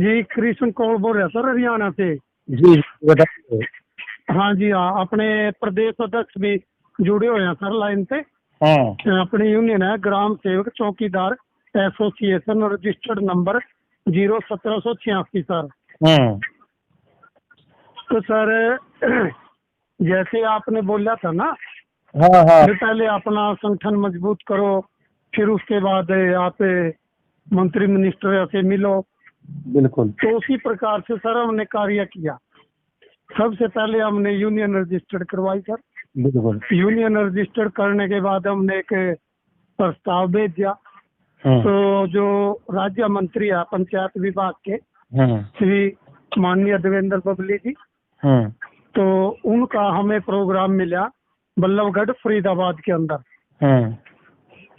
जी कृष्ण कौल बोल रहा सर हरियाणा से। जी बताइए। हाँ जी हाँ, अपने प्रदेश अध्यक्ष भी जुड़े हुए हैं सर लाइन से। हाँ अपनी यूनियन है ग्राम सेवक चौकीदार एसोसिएशन, रजिस्टर्ड नंबर 01786 सर। हाँ तो सर जैसे आपने बोला था ना हाँ हाँ कि पहले अपना संगठन मजबूत करो, फिर उसके बाद आप मंत्री मिनिस्टर से मिलो, बिल्कुल तो उसी प्रकार से सर हमने कार्य किया। सबसे पहले हमने यूनियन रजिस्टर्ड करवाई सर। बिल्कुल। यूनियन रजिस्टर्ड करने के बाद हमने एक प्रस्ताव भेज दिया। हाँ तो जो राज्य मंत्री है पंचायत विभाग के हाँ श्री माननीय देवेंद्र बबली जी, हाँ तो उनका हमें प्रोग्राम मिला बल्लभगढ़ फरीदाबाद के अंदर। हाँ।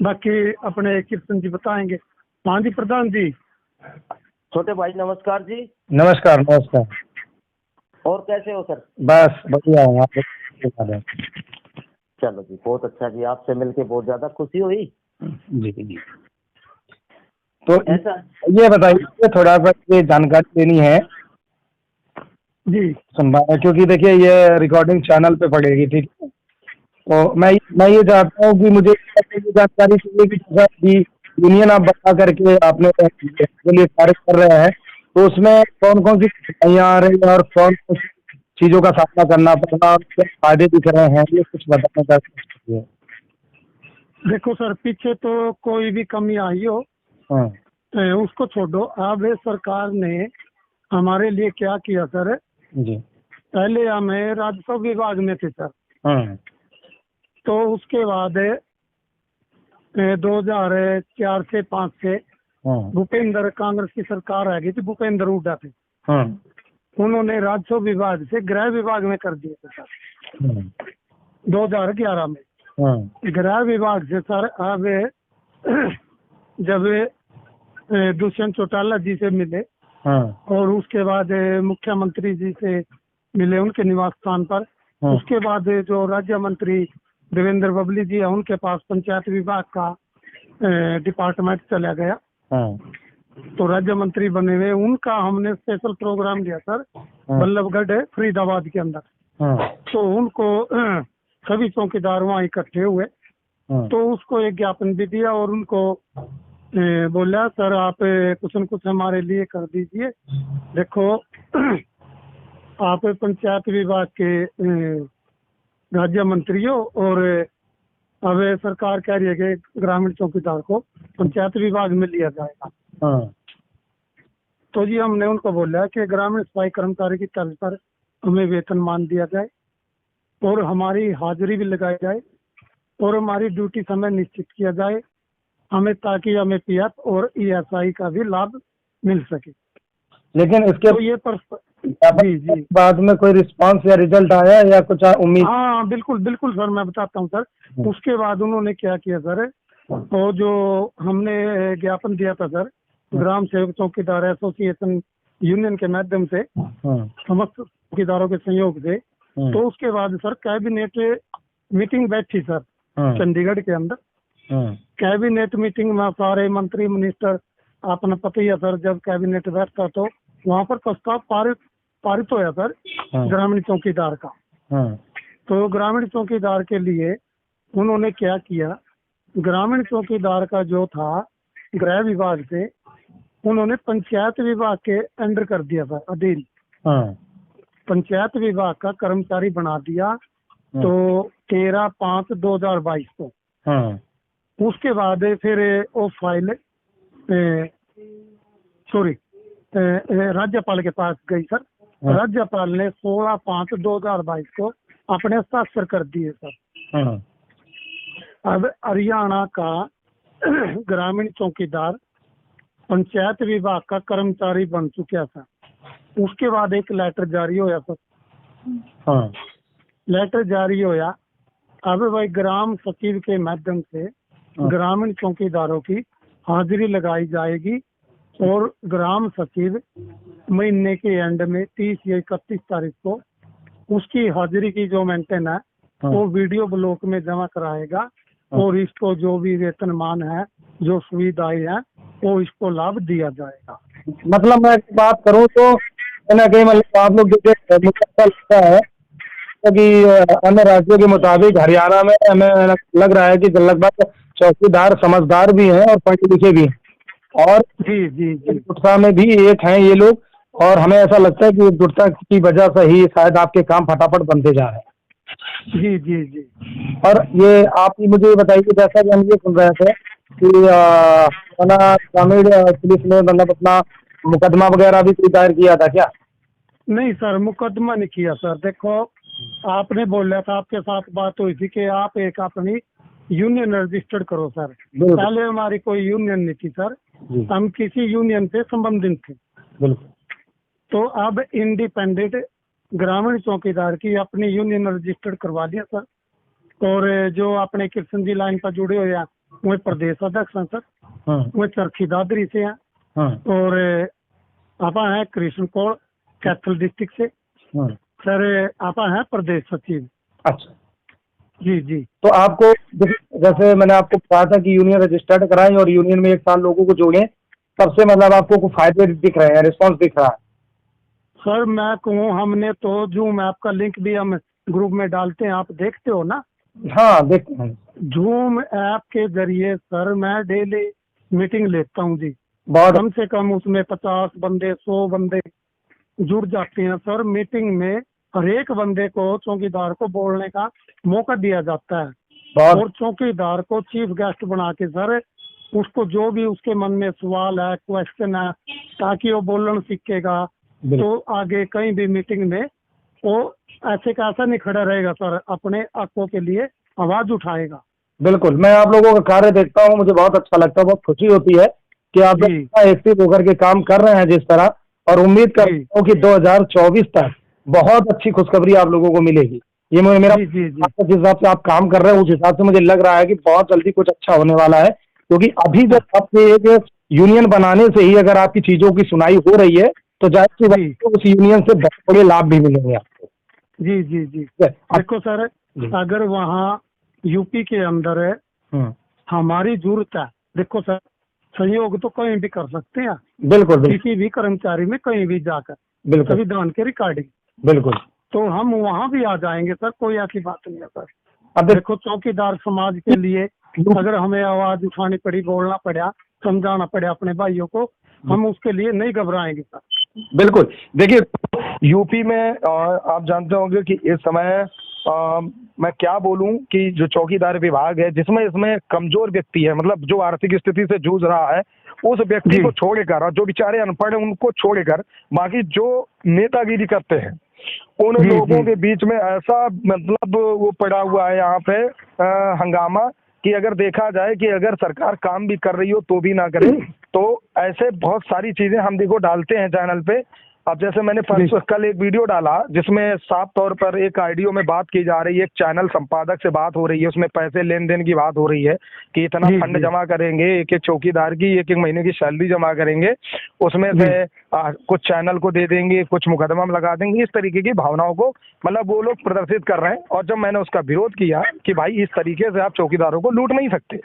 बाकी अपने कृष्ण जी बताएंगे। हाँ जी प्रधान जी। छोटे भाई नमस्कार जी। नमस्कार नमस्कार। और कैसे हो सर? बस बढ़िया हूँ, आप बताइए। चलो जी, बहुत अच्छा जी, आपसे मिलके बहुत ज्यादा खुशी हुई। जी जी। तो ऐसा ये बताइए, थोड़ा सा ये जानकारी लेनी है जी क्योंकि देखिए ये रिकॉर्डिंग चैनल पे पड़ेगी, ठीक है। तो मैं ये चाहता हूँ कि मुझे ये जानकारी चाहिए कि जैसा भी यूनियन आप बता करके आपने के लिए कार्य कर रहे हैं, तो उसमें कौन कौन सी कठिनाइयाँ आ रही है और कौन कौन सी चीजों का सामना करना पड़ रहा है और क्या फायदे दिख रहे हैं, ये कुछ बताना चाहते हैं। देखो सर, पीछे तो कोई भी कमी आई हो हाँ उसको छोड़ो। अब सरकार ने हमारे लिए क्या किया सर, जी पहले हमें राजस्व विभाग में थे सर। हाँ तो उसके बाद 2004 से 5 से हाँ भूपेंद्र, कांग्रेस की सरकार आ गई थी, भूपेंद्र हुड्डा थे। हाँ उन्होंने राजस्व विभाग से गृह विभाग में कर दिए थे सर हाँ 2011 में। हाँ गृह विभाग से सर अब जब दुष्यंत चौटाला जी से मिले हाँ और उसके बाद मुख्यमंत्री जी से मिले उनके निवास स्थान पर, हाँ उसके बाद जो राज्य मंत्री देवेंद्र बबली जी है उनके पास पंचायत विभाग का डिपार्टमेंट चला गया। हाँ तो राज्य मंत्री बने हुए, उनका हमने स्पेशल प्रोग्राम दिया सर बल्लभगढ़ फरीदाबाद के अंदर। हाँ तो उनको सभी चौकीदार वहाँ इकट्ठे हुए, हाँ तो उसको एक ज्ञापन भी दिया और उनको बोला सर आप कुछ न कुछ हमारे लिए कर दीजिए। देखो आप पंचायत विभाग के राज्य मंत्री हो और अब सरकार कह रही है कि ग्रामीण चौकीदार को पंचायत विभाग में लिया जाएगा। हाँ तो जी हमने उनको बोला कि ग्रामीण सफाई कर्मचारी की तर्ज पर हमें वेतनमान दिया जाए और हमारी हाजिरी भी लगाई जाए और हमारी ड्यूटी समय निश्चित किया जाए हमें, ताकि हमें पीएफ और ईएसआई का भी लाभ मिल सके। लेकिन इसके तो ये जी जी बाद में कोई रिस्पांस या रिजल्ट आया या कुछ उम्मीद? हाँ बिल्कुल बिल्कुल सर, मैं बताता हूँ सर। उसके बाद उन्होंने क्या किया सर, और जो हमने ज्ञापन दिया था सर ग्राम सेवक चौकीदार एसोसिएशन यूनियन के माध्यम से समस्त चौकीदारों के सहयोग से, तो उसके बाद सर कैबिनेट मीटिंग बैठी सर चंडीगढ़ के अंदर। कैबिनेट मीटिंग में सारे मंत्री मिनिस्टर, आपने पता ही है सर, जब कैबिनेट बैठता तो वहाँ पर प्रस्ताव पारित होया सर ग्रामीण चौकीदार का। तो ग्रामीण चौकीदार के लिए उन्होंने क्या किया, ग्रामीण चौकीदार का जो था गृह विभाग से उन्होंने पंचायत विभाग के अंडर कर दिया था, अधीन पंचायत विभाग का कर्मचारी बना दिया। तो 13/5/2022 को उसके बाद फिर वो फाइल राज्यपाल के पास गई सर। राज्यपाल ने 16/5/2022 को अपने हस्ताक्षर कर दिए सर। अब हरियाणा का ग्रामीण चौकीदार पंचायत विभाग का कर्मचारी बन चुका था। उसके बाद एक लेटर जारी होया सर। लेटर जारी होया, अब वही ग्राम सचिव के माध्यम से ग्रामीण चौकीदारों की हाजिरी लगाई जाएगी और ग्राम सचिव महीने के एंड में 30 या 31 तारीख को उसकी हाजिरी की जो मेंटेन है वो वीडियो ब्लॉक में जमा कराएगा और इसको जो भी वेतनमान है, जो सुविधाएं हैं, वो इसको लाभ दिया जाएगा। मतलब मैं बात करूं तो कहीं ना कहीं मतलब आप लोग जैसे मुझे ऐसा लगता है कि अन्य राज्यों के मुताबिक हरियाणा में हमें लग रहा है कि लगभग चौकीदार समझदार भी हैं और पढ़े लिखे भी हैं, और जी जी जी एकजुटता में भी एक हैं ये लोग। और हमें ऐसा लगता है कि एकजुटता की वजह से ही शायद आपके काम फटाफट बनते जा रहे हैं। जी जी जी। और ये आप ही मुझे बताइए, जैसा कि हम ये सुन रहे थे कि हरियाणा ग्रामीण पुलिस ने मतलब अपना मुकदमा वगैरह भी कोई दायर किया था क्या? नहीं सर, मुकदमा नहीं किया सर। देखो, आपने बोला था, आपके साथ बात हुई थी कि आप एक अपनी यूनियन रजिस्टर्ड करो सर। बिल्कुल पहले हमारी कोई यूनियन नहीं थी सर, जी, हम किसी यूनियन से संबंधित थे। बिल्कुल तो अब इंडिपेंडेंट ग्रामीण चौकीदार की अपनी यूनियन रजिस्टर्ड करवा लिया सर। और जो अपने कृष्ण जी लाइन पर जुड़े हुए हैं वो प्रदेश अध्यक्ष हैं सर, हाँ वो चरखी दादरी से हैं। हाँ और आप हैं कृष्ण कौर कैथल डिस्ट्रिक्ट से। हाँ। सर आप हैं प्रदेश सचिव। अच्छा, जी जी तो आपको जैसे मैंने आपको कहा था कि यूनियन रजिस्टर्ड कराएं और यूनियन में एक साल लोगों को जोड़ें, तब से मतलब आपको कुछ फायदे दिख रहे हैं, रिस्पॉन्स दिख रहा है? सर, मैं कहूँ, हमने तो जूम ऐप का लिंक भी हम ग्रुप में डालते हैं, आप देखते हो ना। हाँ देखते हैं। जूम ऐप के जरिए सर मैं डेली मीटिंग लेता हूँ जी। बहुत कम से कम उसमें 50 बंदे 100 बंदे जुड़ जाते हैं सर। मीटिंग में हर एक बंदे को, चौकीदार को बोलने का मौका दिया जाता है। बहुत और चौकीदार को चीफ गेस्ट बना के सर उसको जो भी उसके मन में सवाल है, क्वेश्चन है, ताकि वो बोलना सीखेगा। तो आगे कहीं भी मीटिंग में वो ऐसे का ऐसा नहीं खड़ा रहेगा सर, अपने हकों के लिए आवाज उठाएगा। बिल्कुल। मैं आप लोगों का कार्य देखता हूँ, मुझे बहुत अच्छा लगता है, बहुत खुशी होती है कि आप जी लोग एक्टिव होकर के काम कर रहे हैं जिस तरह। और उम्मीद जी करता हूँ कि 2024 तक बहुत अच्छी खुशखबरी आप लोगों को मिलेगी। ये मेरा जी जी जी जिस हिसाब से आप काम कर रहे हैं उस हिसाब से मुझे लग रहा है कि बहुत जल्दी कुछ अच्छा होने वाला है, क्योंकि अभी जब आपके एक यूनियन बनाने से ही अगर आपकी चीजों की सुनाई हो रही है तो जाहिर सी बात जी है उस यूनियन से बहुत बड़े लाभ भी मिलेंगे आपको। जी जी जी। अब- देखो सर, जी। अगर वहाँ यूपी के अंदर हम्म, हमारी जरूरत है, देखो सर, सहयोग तो कहीं भी कर सकते हैं, बिल्कुल बिल्कुल किसी भी कर्मचारी में कहीं भी जाकर बिल्कुल संविधान के रिकॉर्डिंग, बिल्कुल। तो हम वहाँ भी आ जाएंगे सर, कोई ऐसी बात नहीं है सर। अब देखो, चौकीदार समाज के लिए अगर हमें आवाज उठानी पड़ी, बोलना पड़ा, समझाना पड़ा अपने भाइयों को, हम उसके लिए नहीं घबराएंगे सर। बिल्कुल। देखिए, यूपी में आप जानते होंगे कि इस समय मैं क्या बोलूं कि जो चौकीदार विभाग है, जिसमें इसमें कमजोर व्यक्ति है, मतलब जो आर्थिक स्थिति से जूझ रहा है, उस व्यक्ति जी को छोड़कर, और जो बेचारे अनपढ़ हैं उनको छोड़कर, बाकी जो नेतागिरी करते हैं उन जी लोगों जी के बीच में ऐसा मतलब वो पड़ा हुआ है यहाँ पे हंगामा, कि अगर देखा जाए कि अगर सरकार काम भी कर रही हो तो भी ना करे। तो ऐसे बहुत सारी चीजें हम देखो डालते हैं चैनल पे। अब जैसे मैंने परसों कल एक वीडियो डाला जिसमें साफ तौर पर एक ऑडियो में बात की जा रही है, एक चैनल संपादक से बात हो रही है, उसमें पैसे लेन देन की बात हो रही है कि इतना जी, फंड जी। जमा करेंगे, एक एक चौकीदार की एक एक महीने की सैलरी जमा करेंगे, उसमें जी। से कुछ चैनल को दे देंगे, कुछ मुकदमा में लगा देंगे। इस तरीके की भावनाओं को मतलब वो लोग प्रदर्शित कर रहे हैं। और जब मैंने उसका विरोध किया कि भाई इस तरीके से आप चौकीदारों को लूट नहीं सकते,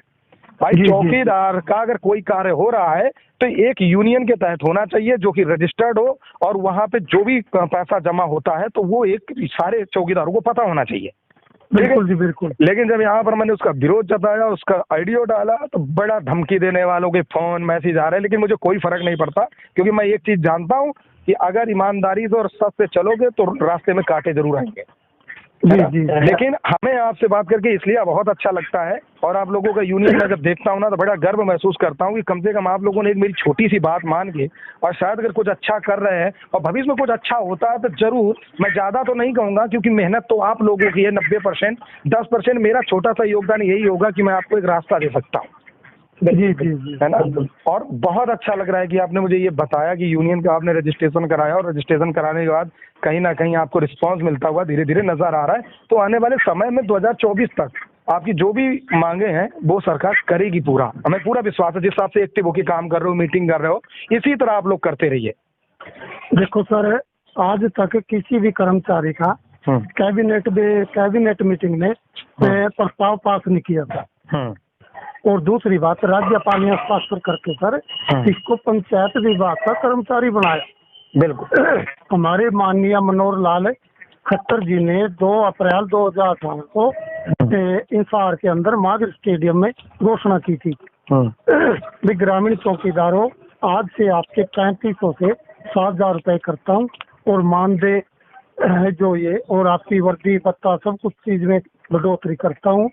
भाई जी, जी। चौकीदार का अगर कोई कार्य हो रहा है तो एक यूनियन के तहत होना चाहिए जो कि रजिस्टर्ड हो, और वहां पे जो भी पैसा जमा होता है तो वो एक सारे चौकीदारों को पता होना चाहिए। बिल्कुल जी, बिल्कुल। लेकिन जब यहाँ पर मैंने उसका विरोध जताया, उसका ऑडियो डाला, तो बड़ा धमकी देने वालों के फोन मैसेज आ रहे हैं। लेकिन मुझे कोई फर्क नहीं पड़ता, क्योंकि मैं एक चीज जानता हूँ कि अगर ईमानदारी से और सच से चलोगे तो रास्ते में कांटे जरूर आएंगे। जी जी लेकिन हमें आपसे बात करके इसलिए बहुत अच्छा लगता है, और आप लोगों का यूनियन में जब देखता हूँ ना तो बड़ा गर्व महसूस करता हूँ कि कम से कम आप लोगों ने एक मेरी छोटी सी बात मान के, और शायद अगर कुछ अच्छा कर रहे हैं और भविष्य में कुछ अच्छा होता है तो जरूर, मैं ज्यादा तो नहीं कहूंगा क्योंकि मेहनत तो आप लोगों की है 90%, 10% मेरा छोटा सा योगदान यही होगा कि मैं आपको एक रास्ता दे सकता हूँ। जी जी जी। है ना। और बहुत अच्छा लग रहा है कि आपने मुझे ये बताया कि यूनियन का आपने रजिस्ट्रेशन कराया, और रजिस्ट्रेशन कराने के बाद कहीं ना कहीं आपको रिस्पांस मिलता हुआ धीरे धीरे नजर आ रहा है। तो आने वाले समय में 2024 तक आपकी जो भी मांगे हैं वो सरकार करेगी पूरा, हमें पूरा विश्वास है। जिस हिसाब से एक्टिव होकर काम कर रहे हो, मीटिंग कर रहे हो, इसी तरह आप लोग करते रहिए। देखो सर, आज तक किसी भी कर्मचारी का कैबिनेट मीटिंग में प्रस्ताव पास नहीं किया था। और दूसरी बात, राज्यपाल ने हस्ताक्षर करके सर इसको पंचायत विभाग का कर्मचारी बनाया। बिल्कुल। हमारे माननीय मनोहर लाल खट्टर जी ने 2 अप्रैल 2018 को इंसार के अंदर मागर स्टेडियम में घोषणा की थी, भी ग्रामीण चौकीदारों आज से आपके 3500 से 7000 रुपए करता हूँ और मानदेय जो ये और आपकी वर्दी भत्ता सब कुछ चीज में बढ़ोतरी करता हूँ।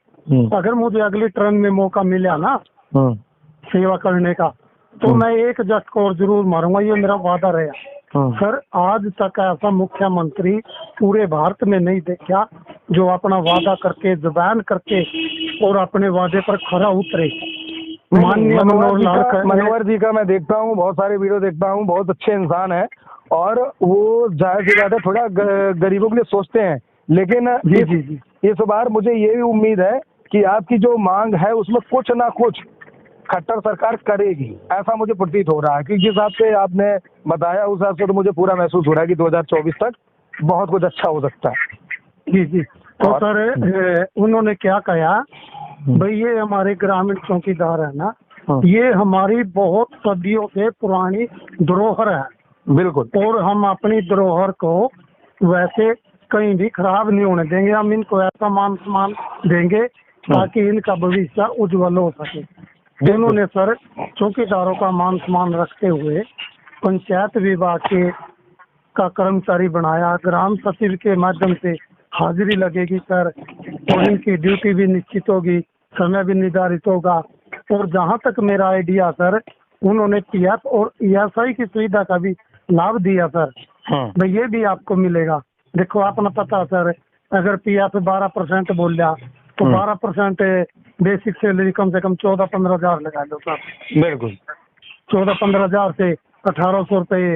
अगर मुझे अगली टर्म में मौका मिला ना सेवा करने का तो मैं एक झटका और जरूर मारूंगा, ये मेरा वादा रहा। सर आज तक ऐसा मुख्यमंत्री पूरे भारत में नहीं देखा जो अपना वादा करके जुबान करके और अपने वादे पर खरा उतरे। माननीय मनोहर जी का मैं देखता हूँ, बहुत सारे वीडियो देखता हूँ, बहुत अच्छे इंसान है और वो जाहिर सी बात है थोड़ा गरीबों के लिए सोचते हैं, लेकिन इस बार मुझे ये भी उम्मीद है कि आपकी जो मांग है उसमें कुछ ना कुछ खट्टर सरकार करेगी, ऐसा मुझे प्रतीत हो रहा है। कि जिस हिसाब से आपने बताया उस हिसाब से तो मुझे पूरा महसूस हो रहा है कि 2024 तक बहुत कुछ अच्छा हो सकता है। जी। तो सर उन्होंने क्या कहा, भाई ये हमारे ग्रामीण चौकीदार है ना, ये हमारी बहुत सदियों से पुरानी धरोहर है। बिल्कुल। और हम अपनी धरोहर को वैसे कहीं भी खराब नहीं होने देंगे, हम इनको ऐसा मान सम्मान देंगे ताकि इनका भविष्य उज्जवल हो सके। उन्होंने सर चौकीदारों का मान सम्मान रखते हुए पंचायत विभाग के का कर्मचारी बनाया, ग्राम सचिव के माध्यम से हाजिरी लगेगी सर, और इनकी ड्यूटी भी निश्चित होगी, समय भी निर्धारित होगा। और जहां तक मेरा आइडिया सर, उन्होंने पीएफ और ईएसआई की सुविधा का भी लाभ दिया सर। भाई ये भी आपको मिलेगा। देखो अपना पता सर, अगर पीएफ 12% बोल रहा तो 12% बेसिक सैलरी कम से कम 14-15 हजार लगा दो सर। बिल्कुल। 14-15 हजार से 1800 रुपये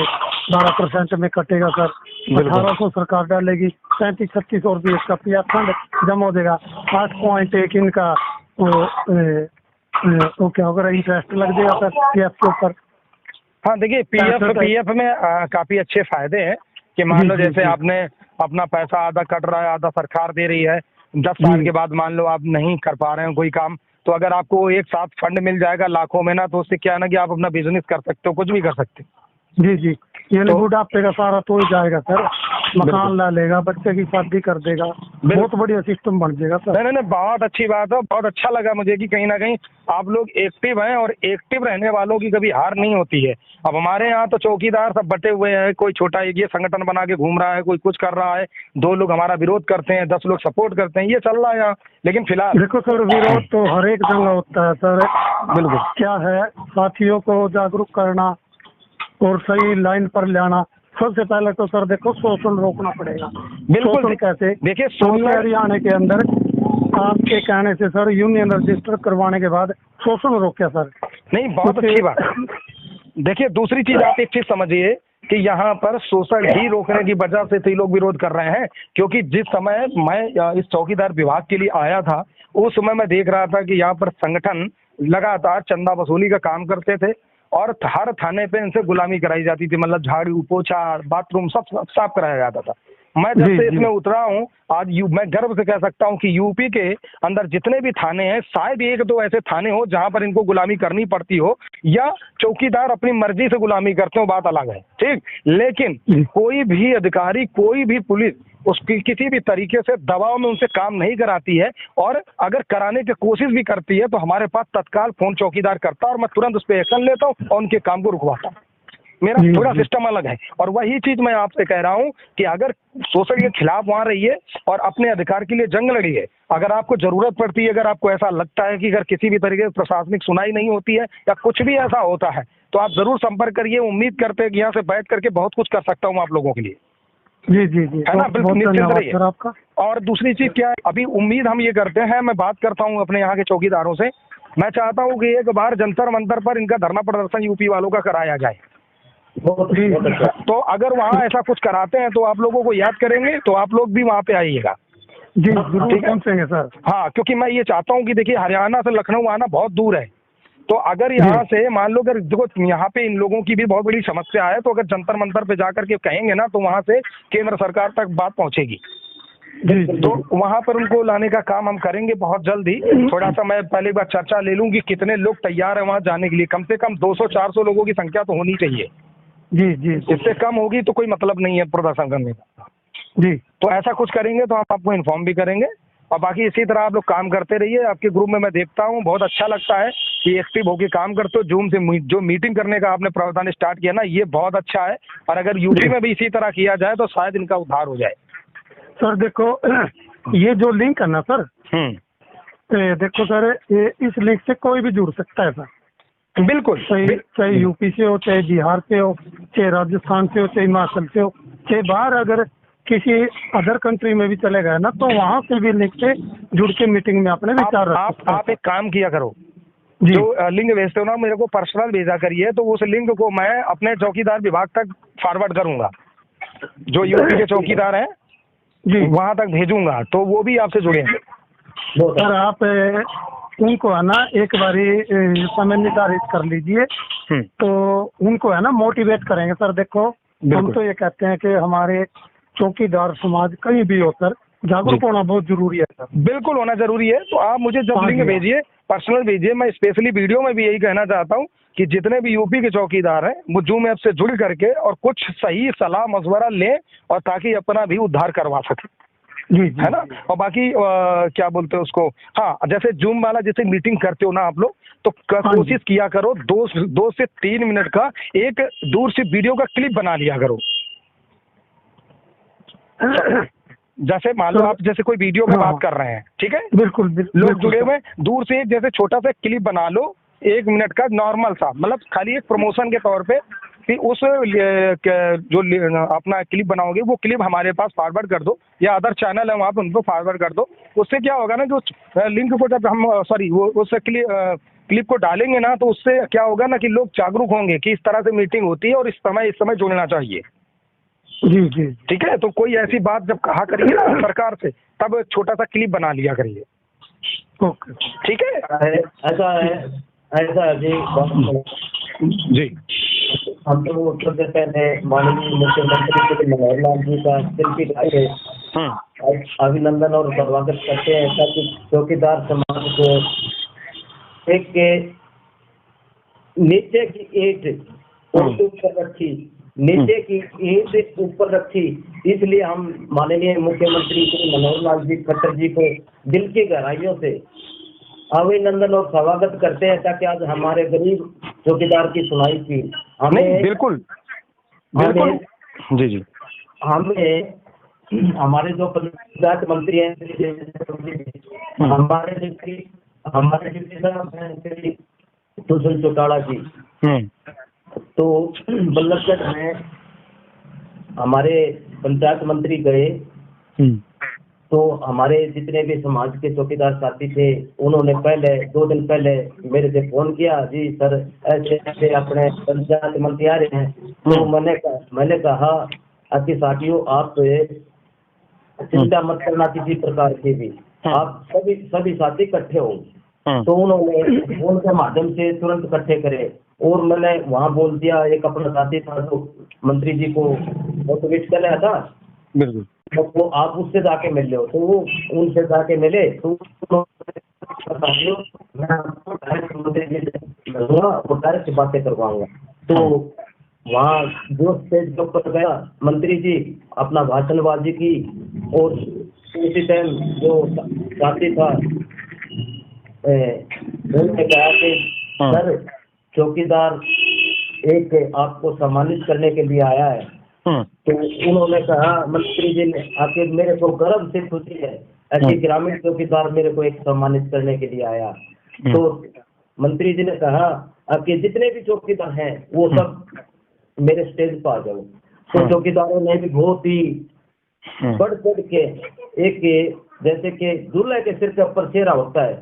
12% में कटेगा सर। 1800 सरकार डालेगी, 3500-3600 रुपये इसका पीएफ फंड जमा हो जाएगा। 8.1 इनका वो क्या होगा, इंटरेस्ट लग जाएगा सर पीएफ के ऊपर। हाँ देखिए, पीएफ में काफी अच्छे फायदे हैं कि मान लो जैसे आपने अपना पैसा आधा कट रहा है, आधा सरकार दे रही है, 10 साल के बाद मान लो आप नहीं कर पा रहे हो कोई काम, तो अगर आपको एक साथ फंड मिल जाएगा लाखों में ना, तो उससे क्या है ना कि आप अपना बिजनेस कर सकते हो, कुछ भी कर सकते हो। जी ये बुढ़ापे का सारा तो ही जाएगा सर, मकान ला लेगा, बच्चे की शादी कर देगा, बहुत बढ़िया सिस्टम बन जाएगा सर। नहीं, बहुत अच्छी बात है, बहुत अच्छा लगा मुझे कि कहीं ना कहीं आप लोग एक्टिव हैं और एक्टिव रहने वालों की कभी हार नहीं होती है। अब हमारे यहाँ तो चौकीदार सब बटे हुए हैं, कोई छोटा ये संगठन बना के घूम रहा है, कोई कुछ कर रहा है, 2 लोग हमारा विरोध करते हैं, 10 लोग सपोर्ट करते हैं, ये चल रहा है यहाँ। लेकिन फिलहाल देखो सर, विरोध तो हर एक जगह होता है सर। बिल्कुल। क्या है, साथियों को जागरूक करना और सही लाइन पर लाना। सबसे पहले तो सर देखो शोषण रोकना पड़ेगा। बिल्कुल। कैसे? देखिए, हरियाणा के अंदर आपके कहने से सर यूनियन रजिस्टर करवाने के बाद शोषण रोका सर। नहीं, बहुत अच्छी बात। देखिए, दूसरी चीज आप एक चीज समझिए कि यहाँ पर शोषण ही रोकने की वजह से तो लोग विरोध कर रहे हैं, क्योंकि जिस समय मैं इस चौकीदार विभाग के लिए आया था उस समय मैं देख रहा था कि यहाँ पर संगठन लगातार चंदा वसूली का काम करते थे और हर थाने पे इनसे गुलामी कराई जाती थी, मतलब झाड़ू पोछा बाथरूम सब साफ कराया जाता था। मैं जब से इसमें उतरा हूँ आज मैं गर्व से कह सकता हूँ कि यूपी के अंदर जितने भी थाने हैं शायद 1-2 ऐसे थाने हो जहां पर इनको गुलामी करनी पड़ती हो या चौकीदार अपनी मर्जी से गुलामी करते हो, बात अलग है, ठीक। लेकिन कोई भी अधिकारी, कोई भी पुलिस उसकी किसी भी तरीके से दबाव में उनसे काम नहीं कराती है, और अगर कराने की कोशिश भी करती है तो हमारे पास तत्काल फोन चौकीदार करता है और मैं तुरंत उस पर एक्शन लेता हूँ और उनके काम को रुकवाता हूँ। मेरा थोड़ा सिस्टम अलग है, और वही चीज मैं आपसे कह रहा हूँ कि अगर शोषण के खिलाफ वहां रहिए और अपने अधिकार के लिए जंग लड़िए। अगर आपको जरूरत पड़ती है, अगर आपको ऐसा लगता है कि अगर किसी भी तरीके से प्रशासनिक सुनाई नहीं होती है या कुछ भी ऐसा होता है तो आप जरूर संपर्क करिए। उम्मीद करते हैं कि यहाँ से बैठ करके बहुत कुछ कर सकता हूँ आप लोगों के लिए। जी है ना, बिल्कुल निश्चिंत रहिए। आपका। और दूसरी चीज क्या है, अभी उम्मीद हम ये करते हैं, मैं बात करता हूँ अपने यहाँ के चौकीदारों से, मैं चाहता हूँ कि एक बार जंतर मंतर पर इनका धरना प्रदर्शन यूपी वालों का कराया जाए। तो अगर वहाँ ऐसा कुछ कराते हैं तो आप लोगों को याद करेंगे, तो आप लोग भी वहाँ पे आइएगा। जी जरूर पहुंचेंगे सर। हाँ, क्योंकि मैं ये चाहता हूँ कि देखिए हरियाणा से लखनऊ आना बहुत दूर है, तो अगर यहाँ से मान लो अगर देखो यहाँ पे इन लोगों की भी बहुत बड़ी समस्या है, तो अगर जंतर मंतर पे जाकर के कहेंगे ना तो वहाँ से केंद्र सरकार तक बात पहुँचेगी। जी तो वहां पर उनको लाने का काम हम करेंगे बहुत जल्दी। थोड़ा सा मैं पहले एक बार चर्चा ले लूं कि कितने लोग तैयार हैं वहां जाने के लिए। कम से कम 200-400 लोगों की संख्या तो होनी चाहिए। जी जी इससे कम होगी तो कोई मतलब नहीं है प्रदर्शन करने का। जी तो ऐसा कुछ करेंगे तो हम आपको इन्फॉर्म भी करेंगे। और बाकी इसी तरह आप लोग काम करते रहिए। आपके ग्रुप में मैं देखता हूँ बहुत अच्छा लगता है कि एक्टिव होकर काम करते हो। जूम से जो मीटिंग करने का आपने प्रावधान स्टार्ट किया ना, ये बहुत अच्छा है। और अगर यूपी में भी इसी तरह किया जाए तो शायद इनका उद्धार हो जाए। सर देखो ये जो लिंक है ना सर, देखो सर ये इस लिंक से कोई भी जुड़ सकता है सर। बिल्कुल। चाहे यूपी से हो, चाहे बिहार से हो, चाहे राजस्थान से हो, चाहे हिमाचल से हो, चाहे बाहर अगर किसी अदर कंट्री में भी चले गए ना, तो वहाँ से भी लिंक से जुड़ के मीटिंग में अपने विचार रख सकते हैं। आप एक काम किया करो, जी जो लिंक भेजते हो ना मेरे को पर्सनल भेजा करिए, तो उस लिंक को मैं अपने चौकीदार विभाग तक फॉरवर्ड करूंगा। जो यूपी के चौकीदार हैं जी वहां तक भेजूंगा, तो वो भी आपसे जुड़ेंगे। सर आप उनको है ना एक बारी समय निर्धारित कर लीजिए, तो उनको है ना मोटिवेट करेंगे। सर देखो हम तो ये कहते हैं कि हमारे चौकीदार समाज कहीं भी हो सर, जागरूक होना बहुत जरूरी है सर। बिल्कुल होना जरूरी है। तो आप मुझे जब लिंक भेजिए, पर्सनल भेजिए। मैं स्पेशली वीडियो में भी यही कहना चाहता हूँ कि जितने भी यूपी के चौकीदार हैं वो जूम ऐप से जुड़ करके और कुछ सही सलाह मशवरा लें, और ताकि अपना भी उद्धार करवा सके। जी है ना। और बाकी क्या बोलते हैं उसको, हाँ, जैसे जूम वाला जैसे मीटिंग करते हो ना आप लोग, तो कोशिश किया करो 2 से 3 मिनट का एक दूर से वीडियो का क्लिप बना लिया करो। जैसे मान लो आप जैसे कोई वीडियो में बात कर रहे हैं, ठीक है, बिल्कुल लोग जुड़े हुए, दूर से एक जैसे छोटा सा क्लिप बना लो 1 मिनट का, नॉर्मल सा, मतलब खाली एक प्रमोशन के तौर पे कि उस जो अपना क्लिप बनाओगे वो क्लिप हमारे पास फॉरवर्ड कर दो, या अदर चैनल है वहाँ पे उनको फॉरवर्ड कर दो। उससे क्या होगा ना, जो लिंक को जब हम वो उस क्लिप को डालेंगे ना, तो उससे क्या होगा ना कि लोग जागरूक होंगे कि इस तरह से मीटिंग होती है और इस समय जुड़ना चाहिए। जी जी ठीक है। तो कोई ऐसी बात जब कहा करिए ना सरकार से, तब छोटा सा क्लिप बना लिया करिए। ओके ठीक है। ऐसा है जी। हम तो सबसे पहले माननीय मुख्यमंत्री श्री मनोहर लाल जी का शिल्पी ढाके अभिनंदन और स्वागत करते हैं, ताकि चौकीदार समाज को एक के नीचे की ईंट ऊपर रखी, नीचे की ईंट ऊपर रखी। इसलिए हम माननीय मुख्यमंत्री श्री मनोहर लाल जी खट्टर जी को दिल की गहराइयों से अभिनंदन और स्वागत करते हैं, ताकि आज हमारे गरीब चौकीदार की सुनाई की हमें बिल्कुल जी जी हमें हमारे जो पंचायत मंत्री हैं, हमारे डिप्टी साहब हैं श्री सुशील चौटाला जी, तो बल्लभगढ़ में हमारे पंचायत मंत्री गए, तो हमारे जितने भी समाज के चौकीदार साथी थे, उन्होंने पहले 2 दिन पहले मेरे से फोन किया, जी सर ऐसे ऐसे अपने पंचायत मंत्री आ रहे हैं। तो मैंने कहा कि साथियों आप चिंता मत करना किसी प्रकार की भी, आप सभी साथी इकट्ठे हो। तो उन्होंने फोन के माध्यम से तुरंत इकट्ठे करे, और मैंने वहाँ बोल दिया, एक अपना साथी था जो मंत्री जी को मोटिवेट कर रहा था, बिल्कुल, तो वो आप उससे जाके मिल लो। तो वो उनसे जाके मिले, तो मैं आपको डायरेक्ट बातें करवाऊंगा। तो वहाँ जो स्टेज के ऊपर गया, मंत्री जी अपना भाषणबाजी की, और उसी टाइम जो साथी था उन्होंने कहा कि सर चौकीदार एक आपको सम्मानित करने के लिए आया है। तो उन्होंने कहा, मंत्री जी ने आके, मेरे को गर्व से खुशी है ऐसे ग्रामीण चौकीदार मेरे को एक सम्मानित करने के लिए आया। तो मंत्री जी ने कहा कि जितने भी चौकीदार हैं वो सब मेरे स्टेज पर आ जाओ। तो चौकीदारों ने भी बहुत ही बढ़ चढ़ के, एक जैसे कि दूल्हे के सिर के ऊपर सेहरा होता है,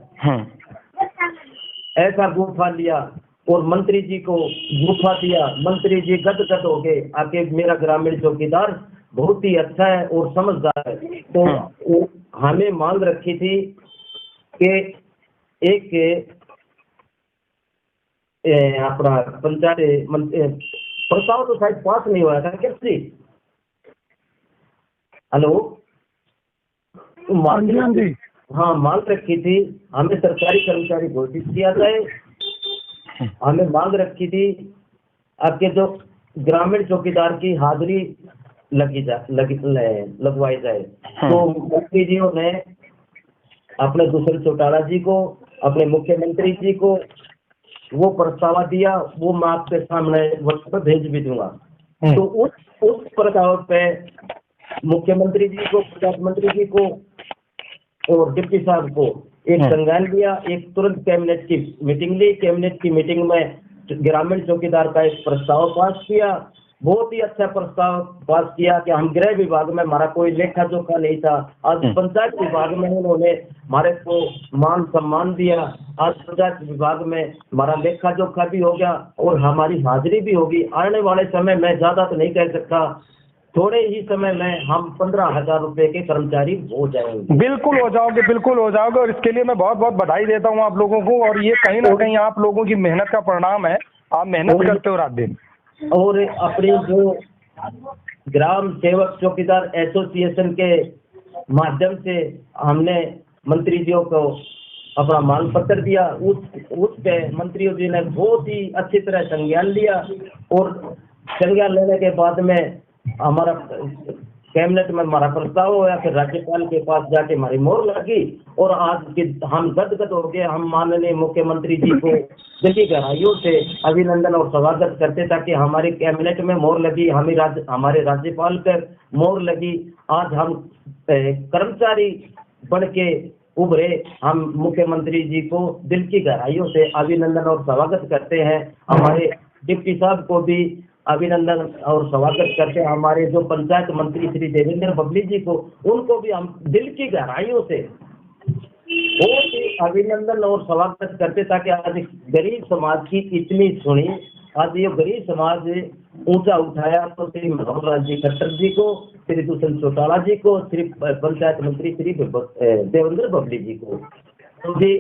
ऐसा गुफा लिया और मंत्री जी को गुफा दिया। मंत्री जी गदगद हो गए, आके मेरा ग्रामीण चौकीदार बहुत ही अच्छा है और समझदार है। तो हमें मांग रखी थी कि एक अपना पंचायत प्रस्ताव तो शायद पास नहीं हुआ था क्या जी? हेलो हाँ जी। हाँ मांग रखी थी, हमें सरकारी कर्मचारी घोषित किया जाए। हमें मांग रखी थी आपके जो ग्रामीण चौकीदार की हाजिरी लगवाई जाए। तो मंत्री जी ने अपने दुष्यंत चौटाला जी को, अपने मुख्यमंत्री जी को वो प्रस्ताव दिया, वो मैं आपके सामने व्हाट्सएप भेज भी दूंगा। तो उस प्रस्ताव पे मुख्यमंत्री जी को, प्रधानमंत्री जी को और डिप्टी साहब को एक संज्ञान लिया, एक तुरंत कैबिनेट की मीटिंग ली। कैबिनेट की मीटिंग में ग्रामीण चौकीदार का एक प्रस्ताव पास किया, बहुत ही अच्छा प्रस्ताव पास किया कि हम गृह विभाग में हमारा कोई लेखा जोखा नहीं था, आज पंचायत विभाग में उन्होंने हमारे को मान सम्मान दिया। आज पंचायत विभाग में हमारा लेखा जोखा भी हो गया और हमारी हाजिरी भी होगी। आने वाले समय में ज्यादा तो नहीं कह सकता, थोड़े ही समय में हम 15,000 रुपए के कर्मचारी हो जाएंगे। बिल्कुल हो जाओगे, बिल्कुल हो जाओगे, और इसके लिए मैं बहुत बहुत बधाई देता हूँ आप लोगों को। और ये कहीं ना कहीं आप लोगों की मेहनत का परिणाम है, आप मेहनत करते हो रात दिन। और अपनी जो ग्राम सेवक चौकीदार एसोसिएशन के माध्यम से हमने मंत्री जी को अपना मांग पत्र दिया, उस पे मंत्री जी ने बहुत ही अच्छी तरह संज्ञान लिया। और संज्ञान लेने के बाद में हमारा कैबिनेट में हमारा प्रस्ताव हुआ, फिर राज्यपाल के पास जाके हमारी मोहर लगी। और आज के हम गदगद हो गए, हम माननीय मुख्यमंत्री जी को दिल की गहराइयों से अभिनंदन और स्वागत करते ताकि हमारे कैबिनेट में मोहर लगी, हमारे राज्यपाल पर मोहर लगी। आज हम कर्मचारी बन के उभरे। हम मुख्यमंत्री जी को दिल की गहराइयों से अभिनंदन और स्वागत करते हैं। हमारे डिप्टी साहब को भी अभिनंदन और स्वागत करते हैं। हमारे जो पंचायत मंत्री श्री देवेंद्र बबली जी को, उनको भी हम दिल की गहराइयों से बहुत ही अभिनंदन और स्वागत करते ताकि आज गरीब समाज की इतनी सुनी, आज ये गरीब समाज ऊंचा उठाया तो श्री मनोहर लाल जी खट्टर जी को, श्री दुष्यंत चौटाला जी को, श्री पंचायत मंत्री श्री देवेंद्र बबली जी को। तो जी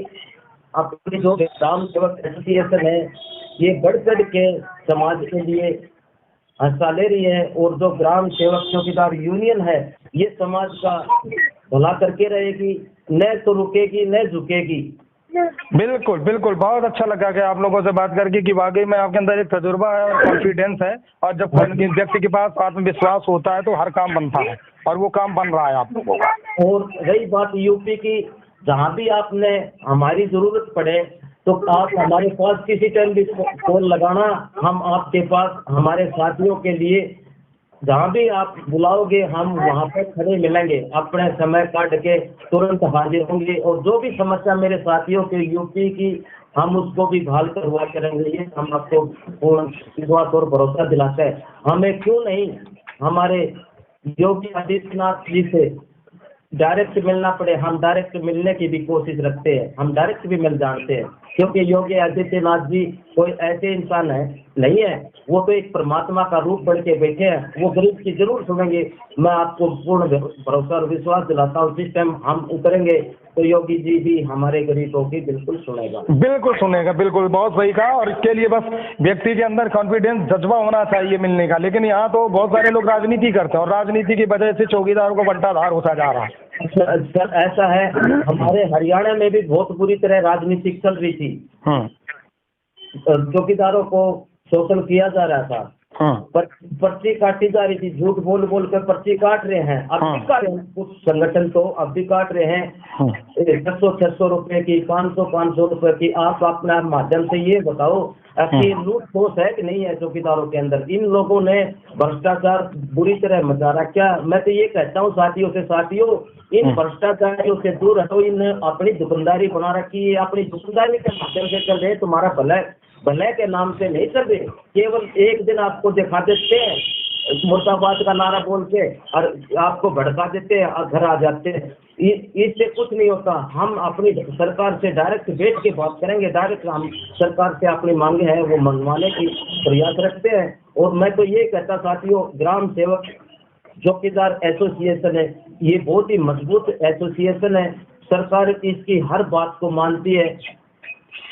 अपनी जो ग्राम सेवक एसोसिएशन है ये बढ़ चढ़ के समाज के लिए हिस्सा ले रही है। और जो ग्राम सेवक चौकीदार यूनियन है ये समाज का भला करके रहेगी, न तो रुकेगी न झुकेगी। बिल्कुल बिल्कुल, बहुत अच्छा लगा कि आप लोगों से बात करके कि वाकई में आपके अंदर एक तजुर्बा है और कॉन्फिडेंस है, और जब व्यक्ति के पास आत्मविश्वास होता है तो हर काम बनता है, और वो काम बन रहा है आप लोगों का। और रही बात यूपी की, जहाँ भी आपने हमारी जरूरत पड़े तो आप हमारे पास किसी टाइम भी फोन लगाना, हम आपके पास हमारे साथियों के लिए जहाँ भी आप बुलाओगे हम वहाँ पर खड़े मिलेंगे, अपने समय काट के तुरंत हाजिर होंगे। और जो भी समस्या मेरे साथियों के यूपी की, हम उसको भी भाल कर हुआ करेंगे। ये हम आपको पूर्ण विश्वास और भरोसा दिलाते हैं। हमें क्यों नहीं हमारे योगी आदित्यनाथ जी से डायरेक्ट मिलना पड़े, हम डायरेक्ट मिलने की भी कोशिश रखते हैं, हम डायरेक्ट भी मिल जानते हैं। क्योंकि योगी आदित्यनाथ जी कोई ऐसे इंसान है नहीं है, वो तो एक परमात्मा का रूप बन के बैठे हैं। वो गरीब की जरूर सुनेंगे, मैं आपको पूर्ण भरोसा और विश्वास दिलाता हूँ। जिस टाइम हम उतरेंगे तो योगी जी भी हमारे गरीबों की बिल्कुल सुनेगा, बिल्कुल सुनेगा। बिल्कुल, बहुत सही कहा। और इसके लिए बस व्यक्ति के अंदर कॉन्फिडेंस, जज्बा होना चाहिए मिलने का। लेकिन यहाँ तो बहुत सारे लोग राजनीति करते हैं और राजनीति की वजह से चौकीदारों को बंटाधार होता जा रहा है। सर ऐसा है, हमारे हरियाणा में भी बहुत बुरी तरह राजनीति चल रही थी। चौकीदारों को शोषण किया जा रहा था, पर्ची काटी जा रही थी, झूठ बोल बोल कर पर्ची काट रहे हैं। अब भी काट रहे हैं, कुछ संगठन तो अब भी काट रहे हैं 600-600 रुपए की, 500 रुपए की। आप अपने माध्यम से ये बताओ कि लूट खोस है कि नहीं है चौकीदारों के अंदर? इन लोगों ने भ्रष्टाचार बुरी तरह मचा रखा। मैं तो ये कहता हूँ साथियों से, साथियों इन भ्रष्टाचारियों से दूर हटो। इन अपनी दुकानदारी बना रखी है, अपनी दुकानदारी के माध्यम से चल रहे, तुम्हारा भले के नाम से नहीं चल रहे। केवल एक दिन आपको दिखा देते हैं मुर्दाबाद का नारा बोल के और आपको भड़का देते हैं और घर आ जाते हैं। इससे कुछ नहीं होता। हम अपनी सरकार से डायरेक्ट बैठ के बात करेंगे, डायरेक्ट हम सरकार से अपनी मांगे हैं वो मंगवाने की प्रयास रखते हैं। और मैं तो ये कहता साथियों, ग्राम सेवक चौकीदार एसोसिएशन है, ये बहुत ही मजबूत एसोसिएशन है। सरकार इसकी हर बात को मानती है।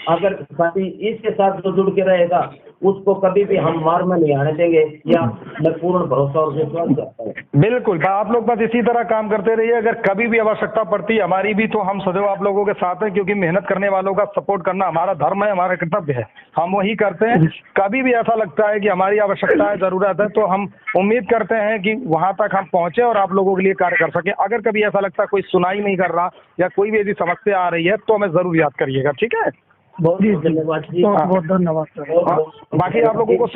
अगर कभी इसके साथ जो जुड़ के रहेगा उसको कभी भी हम मार में नहीं आने देंगे, या मैं पूर्ण भरोसा और विश्वास करता हूँ। बिल्कुल, आप लोग बस इसी तरह काम करते रहिए। अगर कभी भी आवश्यकता पड़ती है हमारी भी, तो हम सदैव आप लोगों के साथ हैं, क्योंकि मेहनत करने वालों का सपोर्ट करना हमारा धर्म है, हमारा कर्तव्य है, हम वही करते हैं। कभी भी ऐसा लगता है कि हमारी आवश्यकता है, जरूरत है, तो हम उम्मीद करते हैं कि वहां तक हम पहुंचे और आप लोगों के लिए कार्य कर सके। अगर कभी ऐसा लगता है कोई सुनाई नहीं कर रहा या कोई भी यदि समस्या आ रही है तो हमें जरूर याद करिएगा, ठीक है? बहुत बहुत धन्यवाद जी। बहुत बहुत धन्यवाद सर। बहुत- बाकी आप लोगों को